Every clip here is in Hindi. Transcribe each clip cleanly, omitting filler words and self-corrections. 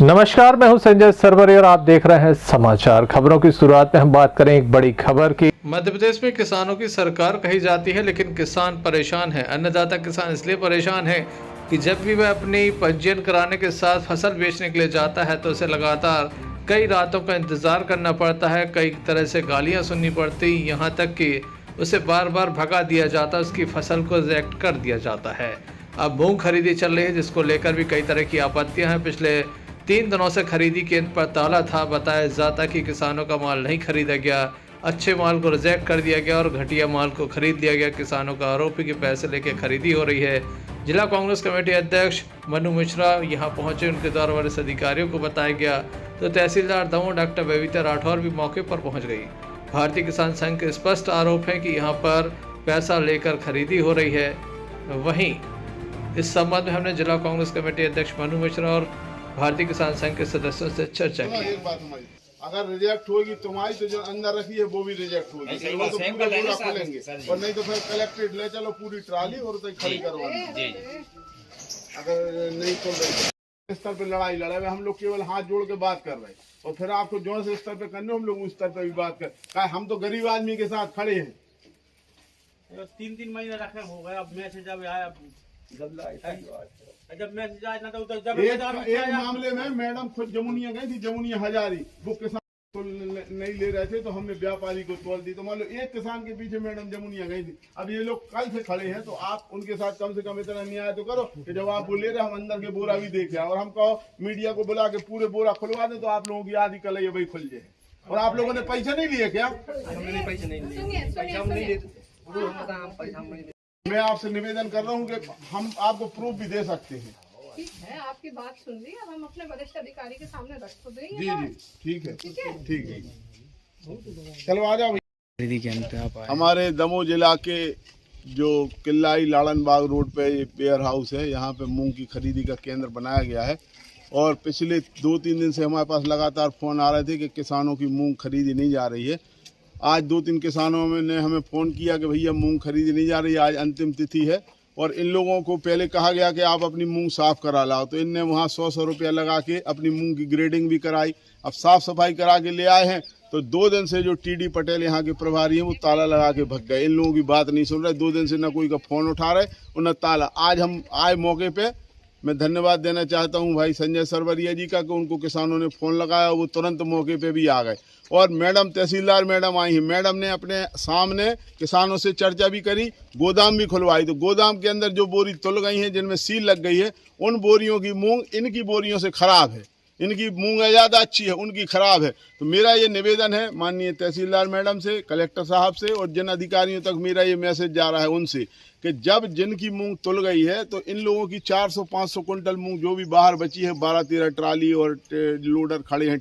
नमस्कार, मैं हूं संजय सरवरी और आप देख रहे हैं समाचार। खबरों की शुरुआत में हम बात करें एक बड़ी खबर की। मध्य प्रदेश में किसानों की सरकार कही जाती है, लेकिन किसान परेशान है। अन्नदाता किसान इसलिए परेशान है कि जब भी वह अपनी पंजीयन कराने के साथ फसल बेचने के लिए जाता है तो उसे लगातार कई रातों का इंतजार करना पड़ता है, कई तरह से गालियाँ सुननी पड़ती, यहाँ तक कि उसे बार बार भगा दिया जाता, उसकी फसल को रिजेक्ट कर दिया जाता है। अब मूंग खरीदी चल रही है, जिसको लेकर भी कई तरह की आपत्तियां हैं। पिछले 3 दिनों से खरीदी केंद्र पर ताला था। बताया जाता कि किसानों का माल नहीं खरीदा गया, अच्छे माल को रिजेक्ट कर दिया गया और घटिया माल को खरीद लिया गया। किसानों का आरोप है कि पैसे लेके खरीदी हो रही है। जिला कांग्रेस कमेटी अध्यक्ष मनु मिश्रा यहां पहुंचे, उनके द्वारा वरिष्ठ अधिकारियों को बताया गया तो तहसीलदार दमोह डॉक्टर बबीता राठौर भी मौके पर पहुँच गई। भारतीय किसान संघ के स्पष्ट आरोप है कि यहाँ पर पैसा लेकर खरीदी हो रही है। वहीं इस संबंध में हमने जिला कांग्रेस कमेटी अध्यक्ष मनु मिश्रा और भारतीय किसान संघ के सदस्यों से चर्चा की। एक बात हमारी, अगर रिजेक्ट होगी तुम्हारी तो जो अंदर रखी है वो भी रिजेक्ट होगी, वो तो पूरा पूरा खोलेंगे और नहीं तो फिर कलेक्ट्रेट ले चलो पूरी ट्राली और तो खड़ी करवानी। अगर नहीं खोल रहे स्तर पे लड़ाई लड़ा हुए, हम लोग केवल हाथ जोड़ के बात कर रहे हैं और फिर आपको जो से स्तर पे करने हम लोग उस स्तर पे भी बात कर। हम तो गरीब आदमी के साथ खड़े हैं। 3 महीने रखे हो गए, अब मैसेज अब आया, जब मैसेज आया ना तो जब एक मामले में मैडम खुद जमुनिया गई थी, जमुनिया हजारी, वो किसान नहीं ले रहे थे तो हमने व्यापारी को तोल दी। तो मान लो एक किसान के पीछे मैडम जमुनिया गई थी। अब ये लोग कल से खड़े हैं तो आप उनके साथ कम से कम इतना न्याय तो करो कि जब आप वो ले रहे हम अंदर के बोरा भी देखे और हम कहो मीडिया को बुला के पूरे बोरा खुलवा दे तो आप लोगों की आधी कल भाई खुल जाए। और आप लोगों ने पैसे नहीं लिए क्या? मैं आपसे निवेदन कर रहा हूँ कि हम आपको प्रूफ भी दे सकते हैं। ठीक है, आपकी बात सुन ली, अब हम अपने वरिष्ठ अधिकारी के सामने रख तो देंगे। जी ठीक है चलो आ जाओ। हमारे दमोह जिला के जो किल्लाई लाड़नबाग रोड पे वेयर हाउस है, यहाँ पे मूंग की खरीदी का केंद्र बनाया गया है और पिछले 2-3 दिन से हमारे पास लगातार फ़ोन आ रहे थे कि किसानों की मूंग खरीदी नहीं जा रही है। आज 2-3 किसानों ने हमें फ़ोन किया कि भैया मूंग खरीदी नहीं जा रही, आज अंतिम तिथि है। और इन लोगों को पहले कहा गया कि आप अपनी मूंग साफ़ करा लाओ, तो इनने वहाँ 100 रुपया लगा के अपनी मूंग की ग्रेडिंग भी कराई। अब साफ़ सफाई करा के ले आए हैं तो 2 दिन से जो टीडी पटेल यहाँ के प्रभारी हैं वो ताला लगा के भग गए। इन लोगों की बात नहीं सुन रहे, 2 दिन से न कोई का फ़ोन उठा रहे और न ताला। आज हम आए मौके पे, मैं धन्यवाद देना चाहता हूं भाई संजय सरवरिया जी का कि उनको किसानों ने फ़ोन लगाया, वो तुरंत मौके पे भी आ गए। और मैडम तहसीलदार मैडम आई हैं, मैडम ने अपने सामने किसानों से चर्चा भी करी, गोदाम भी खुलवाई। तो गोदाम के अंदर जो बोरी तुल गई हैं, जिनमें सील लग गई है, उन बोरियों की मूंग इनकी बोरियों से खराब है। इनकी मूंग ज़्यादा अच्छी है, उनकी खराब है। तो मेरा ये निवेदन है माननीय तहसीलदार मैडम से, कलेक्टर साहब से और जिन अधिकारियों तक मेरा ये मैसेज जा रहा है उनसे कि जब जिनकी मूंग तुल गई है तो इन लोगों की 400-500 कुंटल मूंग जो भी बाहर बची है, 12-13 ट्राली और लोडर खड़े हैं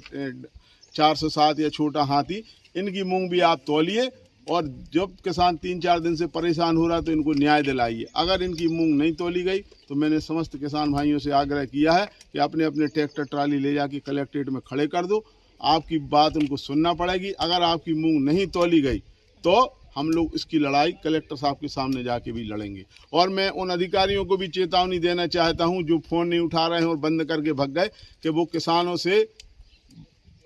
407 या छोटा हाथी, इनकी मूंग भी आप तौलिए। और जब किसान 3-4 दिन से परेशान हो रहा है तो इनको न्याय दिलाइए। अगर इनकी मूंग नहीं तोली गई तो मैंने समस्त किसान भाइयों से आग्रह किया है कि अपने अपने ट्रैक्टर ट्राली ले जाके कलेक्ट्रेट में खड़े कर दो। आपकी बात उनको सुनना पड़ेगी। अगर आपकी मूंग नहीं तोली गई तो हम लोग इसकी लड़ाई कलेक्टर साहब के सामने जाके भी लड़ेंगे। और मैं उन अधिकारियों को भी चेतावनी देना चाहता हूं जो फ़ोन नहीं उठा रहे हैं और बंद करके भग गए कि वो किसानों से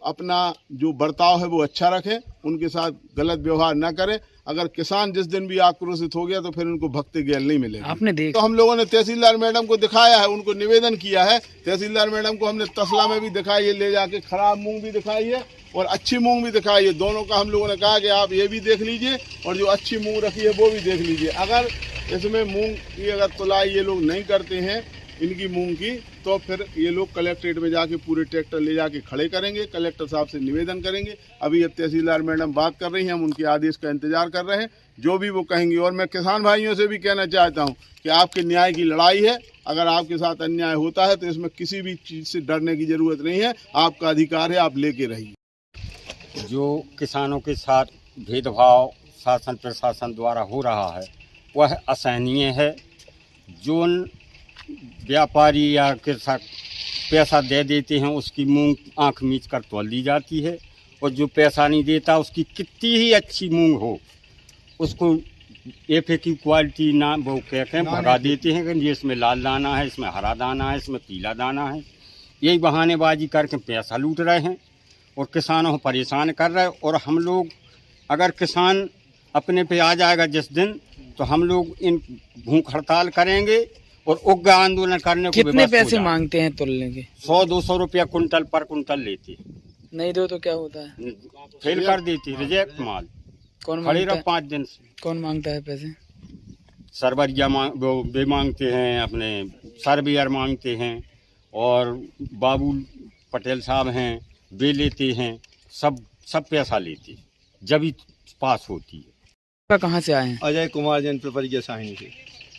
अपना जो बर्ताव है वो अच्छा रखें, उनके साथ गलत व्यवहार ना करें। अगर किसान जिस दिन भी आक्रोशित हो गया तो फिर उनको भक्ति गैल नहीं मिलेगी। आपने देखा तो हम लोगों ने तहसीलदार मैडम को दिखाया है, उनको निवेदन किया है। तहसीलदार मैडम को हमने तसला में भी दिखाई है, ले जाके खराब मूंग भी दिखाई है और अच्छी मूंग भी दिखाई है। दोनों का हम लोगों ने कहा कि आप ये भी देख लीजिए और जो अच्छी मूंग रखी है वो भी देख लीजिए। अगर इसमें मूंग की अगर तुलाई ये लोग नहीं करते हैं इनकी मूंग की, तो फिर ये लोग कलेक्ट्रेट में जाके पूरे ट्रैक्टर ले जाके खड़े करेंगे, कलेक्टर साहब से निवेदन करेंगे। अभी अब तहसीलदार मैडम बात कर रही हैं, हम उनके आदेश का इंतजार कर रहे हैं, जो भी वो कहेंगे। और मैं किसान भाइयों से भी कहना चाहता हूं कि आपके न्याय की लड़ाई है। अगर आपके साथ अन्याय होता है तो इसमें किसी भी चीज़ से डरने की ज़रूरत नहीं है, आपका अधिकार है, आप लेके रहिए। जो किसानों के साथ भेदभाव शासन प्रशासन द्वारा हो रहा है वह असहनीय है। जो व्यापारी या कृषक पैसा दे देते हैं उसकी मूंग आंख मीच कर तौल दी जाती है और जो पैसा नहीं देता उसकी कितनी ही अच्छी मूंग हो उसको एफए की क्वालिटी ना वो कहते हैं भगा देते हैं कि ये इसमें लाल दाना है, इसमें हरा दाना है, इसमें पीला दाना है। यही बहानेबाजी करके पैसा लूट रहे हैं और किसानों को परेशान कर रहे हैं। और हम लोग अगर किसान अपने पे आ जाएगा जिस दिन, तो हम लोग इन भूख हड़ताल करेंगे और उग्र आंदोलन करने को कितने पैसे मांगते हैं तोलने के? 100-200 रुपया कुंटल पर कुंटल लेती, नहीं दो तो क्या होता है? फेल कर देती, रिजेक्ट माल। कौन खड़ी मांगता रहो है? 5 दिन से। कौन मांगता है पैसे? सरवरिया वे मांगते हैं, अपने सर्वेयर मांगते हैं, और बाबू पटेल साहब हैं वे लेते हैं, सब पैसा लेते जब ही पास होती है। कहाँ से आए हैं? अजय कुमार जैन पिपरिया साहिनी से।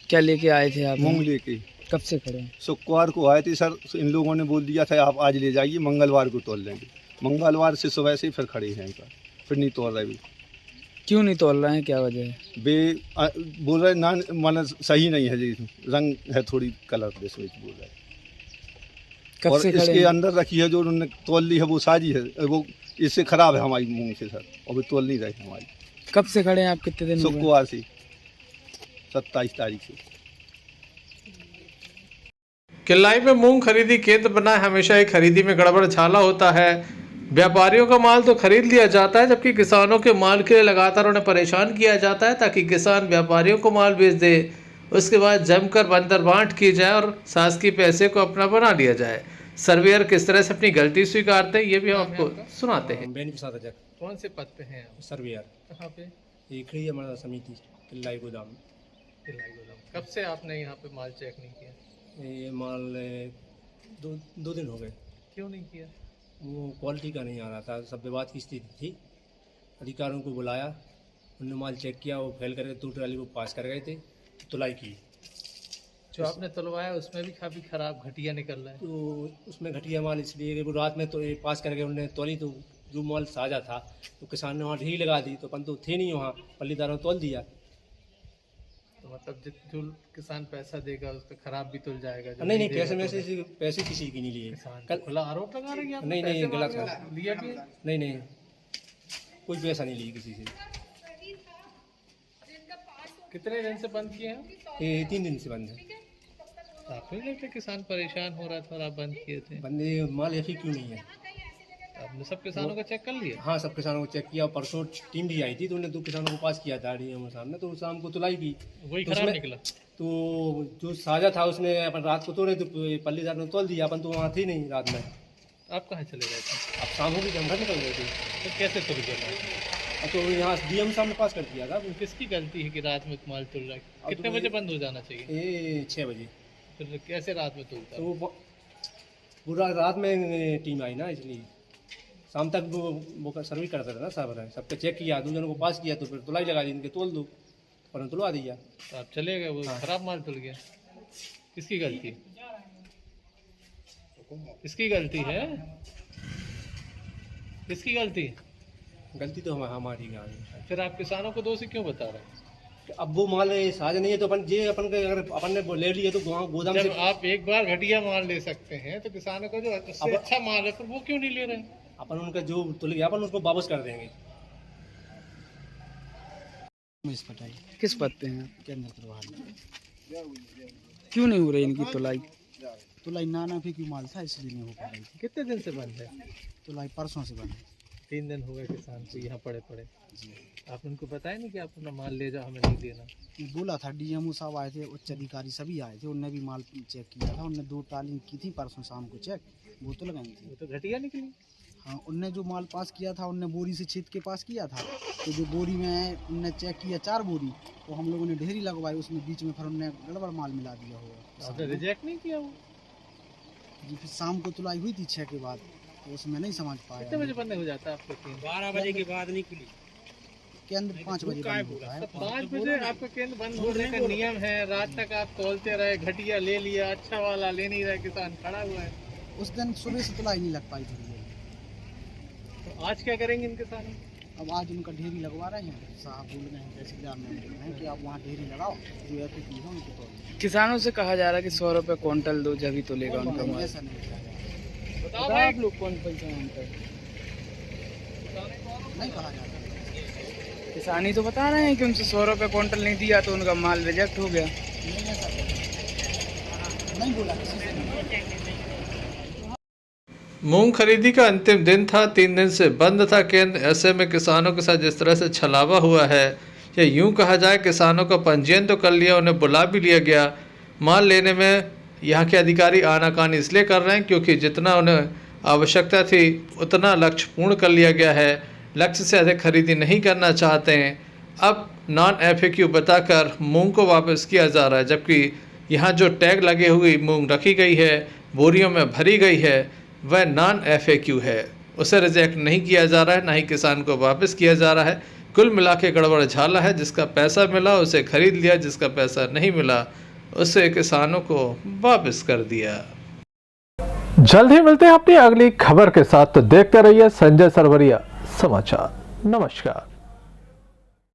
क्या लेके आए थे आप? मूंग लेके कब से खड़े हैं? शुक्रवार को आए थे सर, इन लोगों ने बोल दिया था आप आज ले जाइए, मंगलवार को तोल लेंगे। मंगलवार से सुबह से फिर खड़े हैं पर फिर नहीं तोल रहे। भी क्यों नहीं तोल रहे हैं, क्या वजह है? बोल रहे ना, मन सही नहीं है जी, रंग है थोड़ी कलर जैसे बोल रहे। कब और से खड़े इसके हैं? अंदर रखी है जो उन्होंने तोल ली है वो साजी है, वो इससे खराब है हमारी मूंग से सर, और वो तोल नहीं रहे हमारी। कब से खड़े हैं आप? कितने दिन हो गए? शुक्रवार से 27 तारीख से। किल्लाई में मूंग खरीदी केंद्र बना है। हमेशा ही खरीदी में गड़बड़ झाला होता है। व्यापारियों का माल तो खरीद लिया जाता है, जबकि किसानों के माल के लिए लगातार उन्हें परेशान किया जाता है ताकि किसान व्यापारियों को माल बेच दे। उसके बाद जमकर बंदर बांट की जाए और शासकीय पैसे को अपना बना लिया जाए। सर्वेयर किस तरह से अपनी गलती स्वीकारते हैं ये भी हम आपको सुनाते हैं। कौन से पद पे हैं? सर्वेयर। कहाँ पे? ये खड़ी हमारा समिति किल्लाई गोदाम। कब से आपने यहाँ पे माल चेक नहीं किया? ये माल दो दिन हो गए। क्यों नहीं किया? वो क्वालिटी का नहीं आ रहा था, सब विवाद की स्थिति थी। अधिकारियों को बुलाया, उन्होंने माल चेक किया, वो फेल करके 2 ट्राली को पास कर गए थे, तुलाई की। जो आपने तुलवाया उसमें भी काफ़ी ख़राब घटिया निकल रहा है। तो उसमें घटिया माल इसलिए कि वो रात में तो पास करके उन्होंने तोली, तो जो माल साझा था तो किसान ने वहाँ ढेरी लगा दी, तो अपन तो थे नहीं वहाँ, पल्लीदारों ने तोल दिया। तो मतलब जो किसान पैसा देगा उसका खराब भी तुल जाएगा? नहीं, पैसे किसी की नहीं लिए। कल खुला आरोप लगा रहे हैं? नहीं, गलत है। लिया भी? नहीं, कोई पैसा नहीं लिया किसी से। कितने दिन से बंद किए हैं? ये 3 दिन से बंद है। आप नहीं लगता किसान परेशान हो रहा था और आप बंद किए थे? बंदे माल ऐसी क्यों नहीं है? आपने सब किसानों का चेक कर लिया? हाँ, सब किसानों को चेक किया। परसों टीम भी आई थी तो उन्होंने 2 किसानों को पास किया था डीएम सामने, तो शाम को तुलाई की, वही खराब निकला। तो जो साझा था उसमें अपन रात को तोड़े, तो पल्लीदार ने तोल दिया, अपन तो वहाँ थे नहीं रात में। आप कहाँ चले गए थे? आप शाम को भी घर निकल गए थे, तो कैसे तुल गया? तो यहाँ डीएम सामने पास कर दिया था। किसकी गलती है कि रात में माल तुल रहा है? कितने बजे बंद हो जाना चाहिए? ये 6 बजे। फिर कैसे रात में तुलता? तो पूरा रात में टीम आई ना, इसलिए शाम तक वो सर्विस करता था ना, सबके चेक किया, 2 जनों को पास किया, तो फिर तुलाई लगा दी, इनके तोल दो, पर तुलवा दिया। तो आप चले गए, वो खराब माल तुल गया। किसकी गलती? किसकी गलती है? किसकी गलती? गलती तो हमारी है। फिर आप किसानों को दोषी क्यों बता रहे हैं? अब वो माल साझा नहीं है तो अपन के अगर अपन ने ले लिया तो गोदाम से आप एक बार घटिया माल ले सकते हैं, तो किसानों का जो उससे अच्छा माल है फिर वो क्यों नहीं ले रहे हैं? अपन उनका जो तुल गया अपन उसको वापस कर देंगे। किस पद पे हैं? क्यों नहीं हो रही इनकी तुलाई? तुलाई नाना फी की माल था इसलिए नहीं हो पा रही थी। कितने दिन से बंद है? तुलाई परसों से बंद है। 3 दिन हो गए किसान को यहाँ पड़े। आपने उनको बताया नहीं कि आप अपना माल ले जाओ, हमें नहीं देना? बोला था, डीएमओ साहब आए थे, उच्च अधिकारी सभी आए थे, उनने भी माल चेक किया था। उनने 2 ट्राली की थी परसों शाम को चेक, वो तो लगाई थी। वो तो घटिया निकली। हाँ, उनने जो माल पास किया था उनने बोरी से छेद के पास किया था, तो जो बोरी में उनने चेक किया 4 बोरी, तो हम लोगों ने ढेरी लगवाई, उसमें बीच में फिर उनने गड़बड़ माल मिला दिया होगा। आपने रिजेक्ट नहीं किया वो? जी, फिर शाम को तुलाई हुई थी 6 के बाद, तो उसमें नहीं समझ पाया। कितने बजे बंद हो जाता है आपका केंद्र? 12 बजे के बाद नहीं खुली। केंद्र 5 बजे बंद होता है। 5 बजे आपका केंद्र बंद होने का नियम है। रात तक आप तोलते रहे, घटिया ले लिया, अच्छा वाला ले नहीं रहे, किसान खड़ा हुआ है। उस दिन सुबह से तुलाई नहीं लग पाई थी। तो आज क्या करेंगे इन किसानों? अब आज उनका ढेरी लगवा रहे हैं, साहब बोल रहे हैं, तहसीलदार में बोल रहे हैं कि आप वहाँ ढेरी लगाओ, जो है कुछ नहीं हो उनको तो। किसानों से कहा जा रहा है कि 100 रुपये क्विंटल दो जब ही तो लेगा उनका माल। ऐसा नहीं कहा जा रहा। बताओ आप लोग कौन पैसा मांगते हैं? नहीं कहा जा रहा। किसान ही तो बता रहे हैं कि उनसे 100 रुपये क्विंटल नहीं दिया तो उनका माल रिजेक्ट हो गया। नहीं ऐसा नहीं बोला किसी से। मूंग खरीदी का अंतिम दिन था, 3 दिन से बंद था केंद्र। ऐसे में किसानों के साथ जिस तरह से छलावा हुआ है, या यूं कहा जाए किसानों का पंजीयन तो कर लिया, उन्हें बुला भी लिया गया, माल लेने में यहाँ के अधिकारी आनाकानी इसलिए कर रहे हैं क्योंकि जितना उन्हें आवश्यकता थी उतना लक्ष्य पूर्ण कर लिया गया है, लक्ष्य से अधिक खरीदी नहीं करना चाहते हैं। अब नॉन FAQ बताकर मूंग को वापस किया जा रहा है, जबकि यहाँ जो टैग लगे हुई मूंग रखी गई है, बोरियों में भरी गई है, वह नॉन FAQ है, उसे रिजेक्ट नहीं किया जा रहा है, ना ही किसान को वापस किया जा रहा है। कुल मिला के गड़बड़ झाला है। जिसका पैसा मिला उसे खरीद लिया, जिसका पैसा नहीं मिला उसे किसानों को वापस कर दिया। जल्द ही मिलते हैं अपनी अगली खबर के साथ, तो देखते रहिए संजय सरवरिया समाचार। नमस्कार।